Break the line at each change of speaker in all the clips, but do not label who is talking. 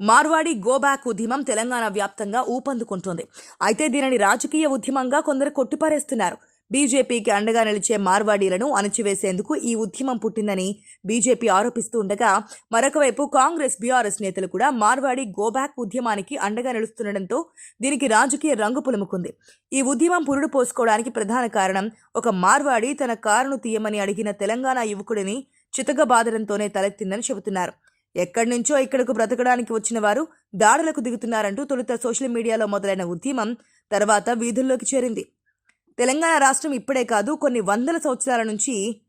Marwadi go back ఉద్యమం తెలంగాణ వ్యాప్తంగా ఊపందుకుంటోంది. అయితే దీనిని రాజకీయ ఉద్యమంగా కొందరు కొట్టిపారేస్తున్నారు. బీజేపీకి అండగా నిలిచే మార్వాడీలను అణచివేసేందుకు ఈ ఉద్యమం పుట్టిందని బీజేపీ ఆరోపిస్తూ ఉండగా, మరొకవైపు కాంగ్రెస్, బీఆర్ఎస్ నేతలు కూడా మార్వాడి గోబ్యాక్ ఉద్యమానికి అండగా నిలుస్తుండటంతో దీనికి రాజకీయ రంగు పులుముకుంది. ఈ ఉద్యమం పురుడు పోసుకోవడానికి ప్రధాన కారణం ఒక మార్వాడి తన కారును తీయమని అడిగిన తెలంగాణ యువకుడిని చితకబాదడంతోనే తలెత్తిందని చెబుతున్నారు. ఎక్కడి నుంచో ఇక్కడకు బ్రతకడానికి వచ్చిన వారు దాడులకు దిగుతున్నారంటూ తొలుత సోషల్ మీడియాలో మొదలైన ఉద్యమం తర్వాత వీధుల్లోకి చేరింది. తెలంగాణ రాష్ట్రం ఇప్పుడే కాదు, కొన్ని వందల సంవత్సరాల నుంచి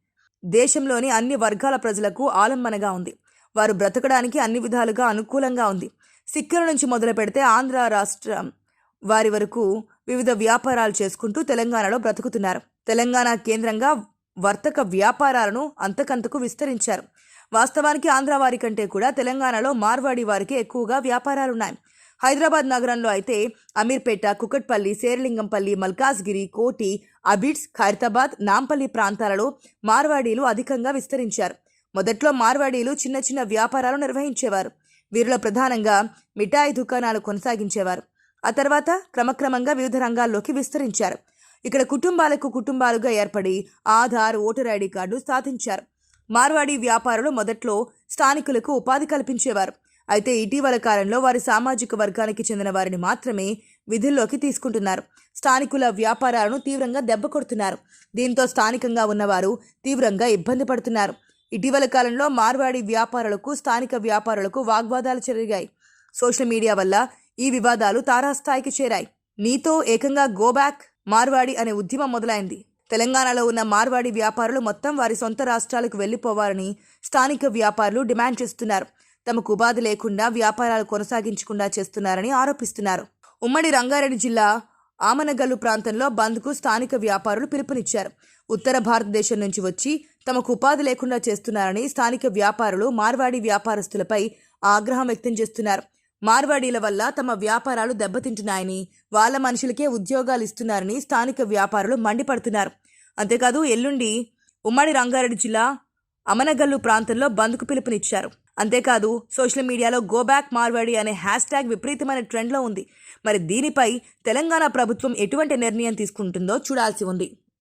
దేశంలోని అన్ని వర్గాల ప్రజలకు ఆలంబనగా ఉంది. వారు బ్రతకడానికి అన్ని విధాలుగా అనుకూలంగా ఉంది. సిక్కుల నుంచి మొదలు పెడితే ఆంధ్ర రాష్ట్రం వారి వరకు వివిధ వ్యాపారాలు చేసుకుంటూ తెలంగాణలో బ్రతుకుతున్నారు. తెలంగాణ కేంద్రంగా వర్తక వ్యాపారాలను అంతకంతకు విస్తరించారు. వాస్తవానికి ఆంధ్ర వారి కంటే కూడా తెలంగాణలో మార్వాడి వారికి ఎక్కువగా వ్యాపారాలున్నాయి. హైదరాబాద్ నగరంలో అయితే అమీర్పేట, కుకట్పల్లి, శేర్లింగంపల్లి, మల్కాజ్గిరి, కోటి, అబిడ్స్, ఖైరతాబాద్, నాంపల్లి ప్రాంతాలలో మార్వాడీలు అధికంగా విస్తరించారు. మొదట్లో మార్వాడీలు చిన్న చిన్న వ్యాపారాలు నిర్వహించేవారు. వీరిలో ప్రధానంగా మిఠాయి దుకాణాలు కొనసాగించేవారు. ఆ తర్వాత క్రమక్రమంగా వివిధ రంగాల్లోకి విస్తరించారు. ఇక్కడ కుటుంబాలుగా ఏర్పడి ఆధార్, ఓటర్ ఐడి కార్డు సాధించారు. మార్వాడి వ్యాపారులు మొదట్లో స్థానికులకు ఉపాధి కల్పించేవారు. అయితే ఇటీవల కాలంలో వారి సామాజిక వర్గానికి చెందిన వారిని మాత్రమే విధుల్లోకి తీసుకుంటున్నారు. స్థానికుల వ్యాపారాలను తీవ్రంగా దెబ్బకొడుతున్నారు. దీంతో స్థానికంగా ఉన్నవారు తీవ్రంగా ఇబ్బంది పడుతున్నారు. ఇటీవల కాలంలో మార్వాడి వ్యాపారులకు, స్థానిక వ్యాపారులకు వాగ్వాదాలు జరిగాయి. సోషల్ మీడియా వల్ల ఈ వివాదాలు తారాస్థాయికి చేరాయి. నీతో ఏకంగా గోబ్యాక్ మార్వాడి అనే ఉద్యమం మొదలైంది. తెలంగాణలో ఉన్న మార్వాడి వ్యాపారులు మొత్తం వారి సొంత రాష్ట్రాలకు వెళ్లిపోవాలని స్థానిక వ్యాపారులు డిమాండ్ చేస్తున్నారు. తమకు ఉపాధి లేకుండా వ్యాపారాలు కొనసాగించకుండా చేస్తున్నారని ఆరోపిస్తున్నారు. ఉమ్మడి రంగారెడ్డి జిల్లా ఆమనగల్లు ప్రాంతంలో బంద్కు స్థానిక వ్యాపారులు పిలుపునిచ్చారు. ఉత్తర భారతదేశం నుంచి వచ్చి తమకు ఉపాధి లేకుండా చేస్తున్నారని స్థానిక వ్యాపారులు మార్వాడి వ్యాపారస్తులపై ఆగ్రహం వ్యక్తం చేస్తున్నారు. మార్వాడీల వల్ల తమ వ్యాపారాలు దెబ్బతింటున్నాయని, వాళ్ళ మనుషులకే ఉద్యోగాలు ఇస్తున్నారని స్థానిక వ్యాపారులు మండిపడుతున్నారు. అంతేకాదు ఎల్లుండి ఉమ్మడి రంగారెడ్డి జిల్లా అమనగల్లు ప్రాంతంలో బంద్కు పిలుపునిచ్చారు. అంతేకాదు సోషల్ మీడియాలో గోబ్యాక్ మార్వాడి అనే హ్యాష్ట్యాగ్ విపరీతమైన ట్రెండ్లో ఉంది. మరి దీనిపై తెలంగాణ ప్రభుత్వం ఎటువంటి నిర్ణయం తీసుకుంటుందో చూడాల్సి ఉంది.